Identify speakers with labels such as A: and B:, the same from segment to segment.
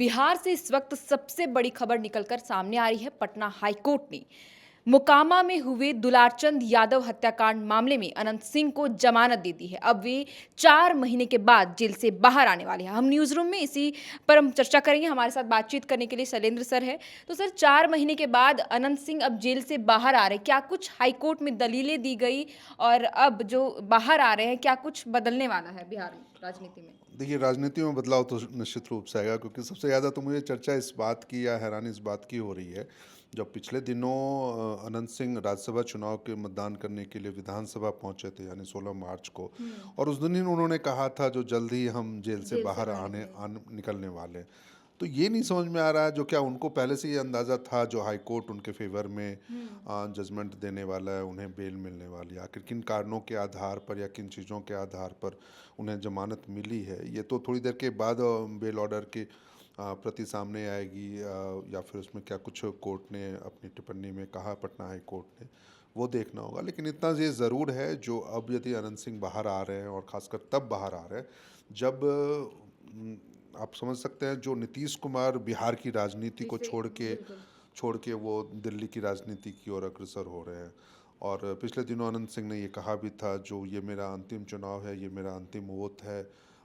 A: बिहार से इस वक्त सबसे बड़ी खबर निकलकर सामने आ रही है। पटना हाईकोर्ट ने मोकामा में हुए दुलारचंद यादव हत्याकांड मामले में अनंत सिंह को जमानत दे दी है। अब वे 4 महीने के बाद जेल से बाहर आने वाले हैं। हम न्यूज रूम में इसी पर हम चर्चा करेंगे। हमारे साथ बातचीत करने के लिए शैलेंद्र सर है। तो सर, 4 महीने के बाद अनंत सिंह अब जेल से बाहर आ रहे हैं, क्या कुछ हाईकोर्ट में दलीलें दी गई और अब जो बाहर आ रहे हैं, क्या कुछ बदलने वाला है बिहार में राजनीति में?
B: देखिए, राजनीति में बदलाव तो निश्चित रूप से आएगा, क्योंकि सबसे ज़्यादा तो मुझे चर्चा इस बात की या हैरानी इस बात की हो रही है। जब पिछले दिनों अनंत सिंह राज्यसभा चुनाव के मतदान करने के लिए विधानसभा पहुंचे थे, यानी 16 मार्च को। और उस दिन ही उन्होंने कहा था जो जल्द ही हम जेल से
A: जेल से
B: बाहर
A: बाहर निकलेंगे।
B: निकलने वाले हैं। तो ये नहीं समझ में आ रहा है, जो क्या उनको पहले से ये अंदाज़ा था जो हाई कोर्ट उनके फेवर में जजमेंट देने वाला है, उन्हें बेल मिलने वाली है। आखिर किन कारणों के आधार पर या किन चीज़ों के आधार पर उन्हें जमानत मिली है, ये तो थोड़ी देर के बाद बेल ऑर्डर की प्रति सामने आएगी, या फिर उसमें क्या कुछ कोर्ट ने अपनी टिप्पणी में कहा, पटना हाई कोर्ट ने, वो देखना होगा। लेकिन इतना ये ज़रूर है, जो अब यदि अनंत सिंह बाहर आ रहे हैं, और ख़ासकर तब बाहर आ रहे हैं जब आप समझ सकते हैं, जो नीतीश कुमार बिहार की राजनीति को
A: जिसे बिल्कुल।
B: छोड़ के वो दिल्ली की राजनीति की ओर अग्रसर हो रहे हैं। और पिछले दिनों अनंत सिंह ने ये कहा भी था, जो ये मेरा अंतिम चुनाव है, ये मेरा अंतिम वोट है।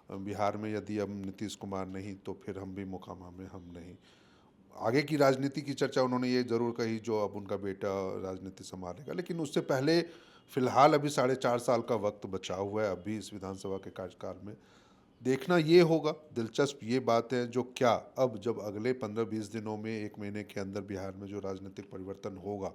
B: बिहार में यदि अब नीतीश कुमार नहीं तो फिर हम भी मोकामा में हम नहीं। आगे की राजनीति की चर्चा उन्होंने ये ज़रूर कही, जो अब उनका बेटा राजनीति संभालेगा। लेकिन उससे पहले फ़िलहाल अभी 4.5 साल का वक्त बचा हुआ है अभी इस विधानसभा के कार्यकाल में। देखना ये होगा, दिलचस्प ये बात है, जो क्या अब जब अगले 15-20 दिनों में, 1 महीने के अंदर बिहार में जो राजनीतिक परिवर्तन होगा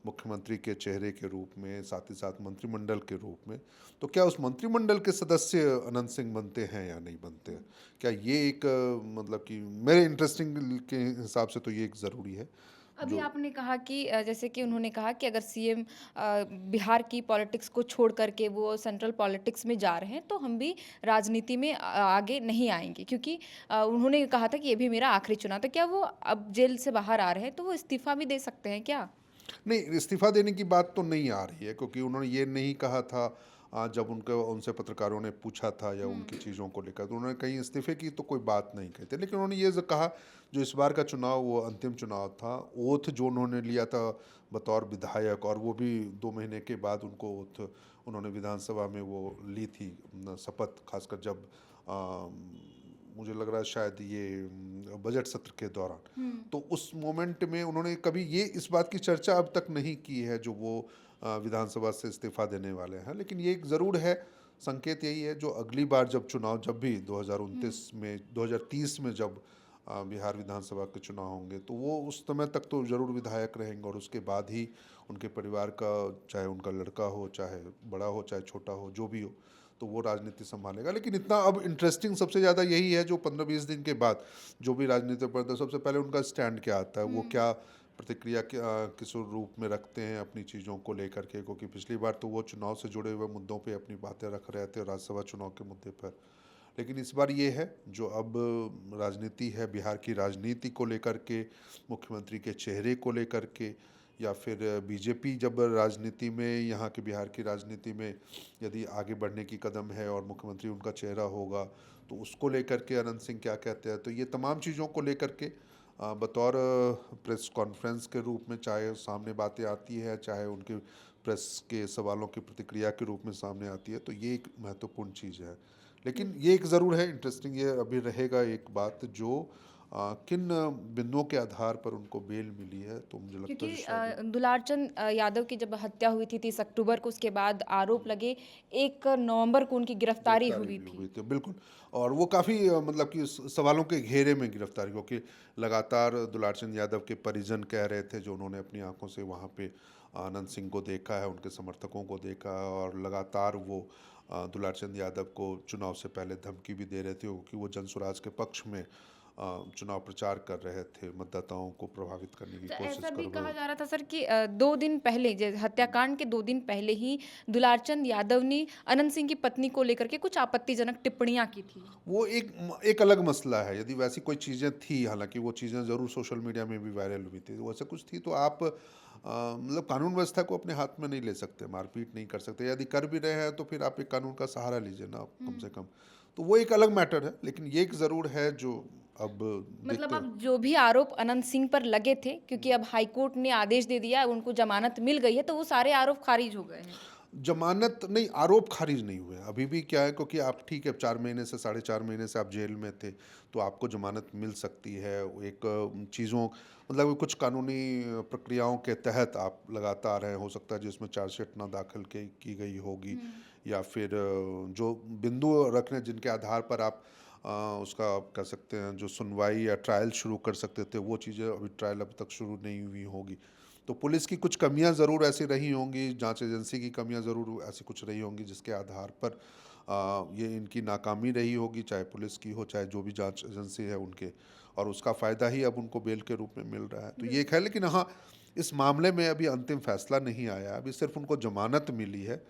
B: मुख्यमंत्री के चेहरे के रूप में, साथ ही साथ मंत्रिमंडल के रूप में, तो क्या उस मंत्रिमंडल के सदस्य अनंत सिंह बनते हैं या नहीं बनते हैं? क्या ये एक मतलब कि मेरे इंटरेस्टिंग के हिसाब से तो ये एक ज़रूरी है
A: अभी
B: जो।
A: आपने कहा कि जैसे कि उन्होंने कहा कि अगर सीएम बिहार की पॉलिटिक्स को छोड़ करके वो सेंट्रल पॉलिटिक्स में जा रहे हैं, तो हम भी राजनीति में आगे नहीं आएँगे, क्योंकि उन्होंने कहा था कि ये भी मेरा आखिरी चुनाव था। क्या वो अब जेल से बाहर आ रहे हैं, तो वो इस्तीफ़ा भी दे सकते हैं क्या?
B: नहीं, इस्तीफ़ा देने की बात तो नहीं आ रही है, क्योंकि उन्होंने ये नहीं कहा था। जब उनको उनसे पत्रकारों ने पूछा था या उनकी चीज़ों को लेकर, तो उन्होंने कहीं इस्तीफ़े की तो कोई बात नहीं कही थी। लेकिन उन्होंने ये कहा, जो इस बार का चुनाव वो अंतिम चुनाव था, ओथ जो उन्होंने लिया था बतौर विधायक, और वो भी 2 महीने के बाद उनको ओथ उन्होंने विधानसभा में वो ली थी, शपथ, खासकर जब मुझे लग रहा है शायद ये बजट सत्र के दौरान। तो उस मोमेंट में उन्होंने कभी ये इस बात की चर्चा अब तक नहीं की है, जो वो विधानसभा से इस्तीफा देने वाले हैं। लेकिन ये एक ज़रूर है, संकेत यही है, जो अगली बार जब चुनाव, जब भी 2029 में, 2030 में जब बिहार विधानसभा के चुनाव होंगे, तो वो उस समय तक तो ज़रूर विधायक रहेंगे, और उसके बाद ही उनके परिवार का, चाहे उनका लड़का हो, चाहे बड़ा हो, चाहे छोटा हो, जो भी हो, तो वो राजनीति संभालेगा। लेकिन इतना अब इंटरेस्टिंग सबसे ज़्यादा यही है, जो 15-20 दिन के बाद जो भी राजनीति पर, तो सबसे पहले उनका स्टैंड क्या आता है, वो क्या प्रतिक्रिया किस रूप में रखते हैं अपनी चीज़ों को लेकर के। क्योंकि पिछली बार तो वो चुनाव से जुड़े हुए मुद्दों पे अपनी बातें रख रहे थे, राज्यसभा चुनाव के मुद्दे पर। लेकिन इस बार ये है, जो अब राजनीति है बिहार की राजनीति को लेकर के, मुख्यमंत्री के चेहरे को लेकर के, या फिर बीजेपी जब राजनीति में, यहाँ के बिहार की राजनीति में यदि आगे बढ़ने की कदम है और मुख्यमंत्री उनका चेहरा होगा, तो उसको लेकर के अनंत सिंह क्या कहते हैं। तो ये तमाम चीज़ों को लेकर के बतौर प्रेस कॉन्फ्रेंस के रूप में, चाहे सामने बातें आती है, चाहे उनके प्रेस के सवालों की प्रतिक्रिया के रूप में सामने आती है, तो ये एक महत्वपूर्ण चीज़ है। लेकिन ये एक ज़रूर है, इंटरेस्टिंग ये अभी रहेगा एक बात, जो किन बिंदुओं के आधार पर उनको बेल मिली है, तो मुझे लगता है
A: क्योंकि
B: शायद
A: दुलारचंद यादव की जब हत्या हुई थी 30 अक्टूबर को, उसके बाद आरोप लगे, 1 नवंबर को उनकी गिरफ्तारी
B: गिरफ्तारी
A: हुई
B: भी
A: थी।
B: हुई थी, बिल्कुल। और वो काफ़ी मतलब कि सवालों के घेरे में गिरफ्तारी, क्योंकि लगातार दुलारचंद यादव के परिजन कह रहे थे, जो उन्होंने अपनी आंखों से वहाँ पे आनंद सिंह को देखा है, उनके समर्थकों को देखा है, और लगातार वो दुलारचंद यादव को चुनाव से पहले धमकी भी दे रहे थे, क्योंकि वो जनसुराज के पक्ष में चुनाव प्रचार कर रहे थे, मतदाताओं को प्रभावित करने की
A: अच्छा,
B: कोशिश
A: ऐसा भी
B: कर रहे।
A: कहा जा रहा था सर कि 2 दिन पहले, हत्याकांड के 2 दिन पहले ही दुलारचंद यादव ने अनंत सिंह की पत्नी को लेकर के कुछ आपत्तिजनक टिप्पणियां की थी।
B: वो एक अलग मसला है, यदि वैसी कोई चीज़ें थी, हालांकि वो चीज़ें ज़रूर सोशल मीडिया में भी वायरल हुई थी, तो वैसे कुछ थी, तो आप मतलब कानून व्यवस्था को अपने हाथ में नहीं ले सकते, मारपीट नहीं कर सकते। यदि कर भी रहे हैं तो फिर आप एक कानून का सहारा लीजिए ना, कम से कम। तो वो एक अलग मैटर है। लेकिन ये एक ज़रूर है, जो अब
A: मतलब
B: देखते हैं।
A: अब जो भी आरोप अनंत सिंह पर लगे थे, क्योंकि अब हाईकोर्ट ने आदेश दे दिया, उनको जमानत मिल गई है, तो वो सारे आरोप खारिज हो गए हैं।
B: जमानत नहीं, आरोप खारिज नहीं हुए अभी भी। क्या है, क्योंकि आप ठीक है 4 महीने से 4.5 महीने से आप जेल में थे, तो आपको जमानत मिल सकती है। एक चीज़ों मतलब कुछ कानूनी प्रक्रियाओं के तहत आप लगातार हैं। हो सकता है जिसमें चार्जशीट ना दाखिल की गई होगी, या फिर जो बिंदु रखने जिनके आधार पर आप उसका आप कह सकते हैं जो सुनवाई या ट्रायल शुरू कर सकते थे, वो चीज़ें अभी ट्रायल अभी तक शुरू नहीं हुई होगी। तो पुलिस की कुछ कमियां ज़रूर ऐसी रही होंगी, जांच एजेंसी की कमियां ज़रूर ऐसी कुछ रही होंगी जिसके आधार पर ये इनकी नाकामी रही होगी, चाहे पुलिस की हो चाहे जो भी जांच एजेंसी है उनके, और उसका फ़ायदा ही अब उनको बेल के रूप में मिल रहा है। तो ये एक है, लेकिन हाँ, इस मामले में अभी अंतिम फैसला नहीं आया, अभी सिर्फ उनको जमानत मिली है।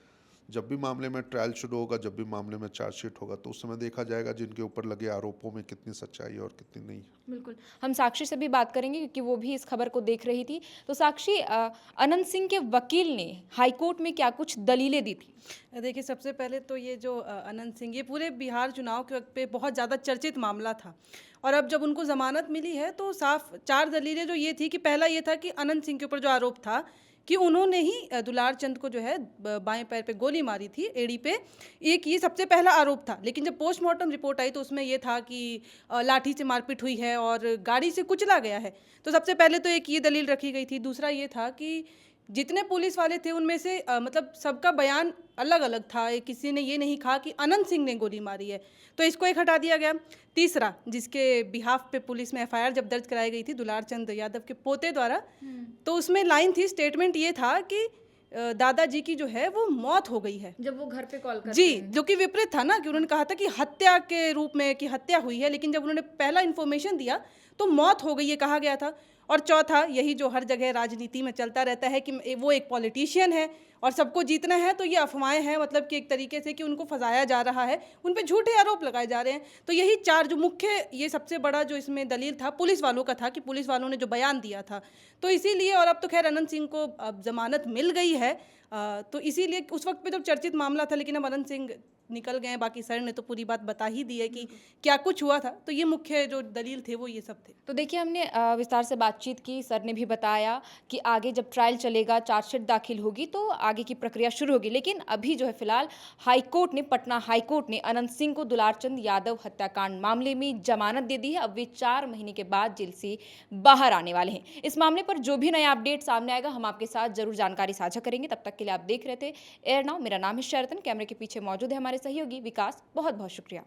B: जब भी मामले में ट्रायल शुरू होगा, जब भी मामले में चार्जशीट होगा, तो उस समय देखा जाएगा जिनके ऊपर लगे आरोपों में कितनी सच्चाई है और कितनी नहीं है।
A: बिल्कुल, हम साक्षी से भी बात करेंगे क्योंकि वो भी इस खबर को देख रही थी। तो साक्षी, अनंत सिंह के वकील ने हाईकोर्ट में क्या कुछ दलीलें दी थी?
C: देखिए, सबसे पहले तो ये जो अनंत सिंह, ये पूरे बिहार चुनाव के वक्त पे बहुत ज़्यादा चर्चित मामला था। और अब जब उनको ज़मानत मिली है तो साफ 4 दलीलें जो ये थी कि पहला ये था कि अनंत सिंह के ऊपर जो आरोप था कि उन्होंने ही दुलार चंद को जो है बाएं पैर पे गोली मारी थी, एड़ी पे। एक ये सबसे पहला आरोप था। लेकिन जब पोस्टमार्टम रिपोर्ट आई तो उसमें ये था कि लाठी से मारपीट हुई है और गाड़ी से कुचला गया है। तो सबसे पहले तो एक ये दलील रखी गई थी। दूसरा ये था कि जितने पुलिस वाले थे उनमें से मतलब सबका बयान अलग अलग था। किसी ने ये नहीं कहा कि अनंत सिंह ने गोली मारी है, तो इसको एक हटा दिया गया। तीसरा, जिसके बिहाफ पे पुलिस में एफआईआर जब दर्ज कराई गई थी दुलार चंद यादव के पोते द्वारा, तो उसमें लाइन थी, स्टेटमेंट ये था कि दादाजी की जो है वो मौत हो गई है।
A: जब वो घर पे कॉल करते
C: जी,
A: हैं।
C: जो कि विपरीत था ना, कि उन्होंने कहा था कि हत्या के रूप में कि हत्या हुई है, लेकिन जब उन्होंने पहला इन्फॉर्मेशन दिया तो मौत हो गई ये कहा गया था। और चौथा, यही जो हर जगह राजनीति में चलता रहता है कि वो एक पॉलिटिशियन है और सबको जीतना है, तो ये अफवाहें हैं, मतलब कि एक तरीके से कि उनको फंसाया जा रहा है, उन पे झूठे आरोप लगाए जा रहे हैं। तो यही 4 जो मुख्य, ये सबसे बड़ा जो इसमें दलील था पुलिस वालों का था कि पुलिस वालों ने जो बयान दिया था, तो इसीलिए। और अब तो खैर अनंत सिंह को अब जमानत मिल गई है, तो इसीलिए उस वक्त पे तो चर्चित मामला था, लेकिन अब अनंत सिंह निकल गए। बाकी सर ने तो पूरी बात बता ही दी है कि क्या कुछ हुआ था। तो ये मुख्य जो दलील थे वो ये सब थे।
A: तो देखिए, हमने विस्तार से बातचीत की, सर ने भी बताया कि आगे जब ट्रायल चलेगा, चार्जशीट दाखिल होगी तो आगे की प्रक्रिया शुरू होगी। लेकिन अभी जो है फिलहाल हाईकोर्ट ने, पटना हाईकोर्ट ने अनंत सिंह को दुलारचंद यादव हत्याकांड मामले में जमानत दे दी है। अब वे 4 महीने के बाद जेल से बाहर आने वाले हैं। इस मामले पर जो भी नया अपडेट सामने आएगा हम आपके साथ जरूर जानकारी साझा करेंगे। तब तक के लिए आप देख रहे थे एयर नाउ। मेरा नाम है शरतन, कैमरे के पीछे मौजूद है हमारे सहयोगी विकास। बहुत बहुत शुक्रिया।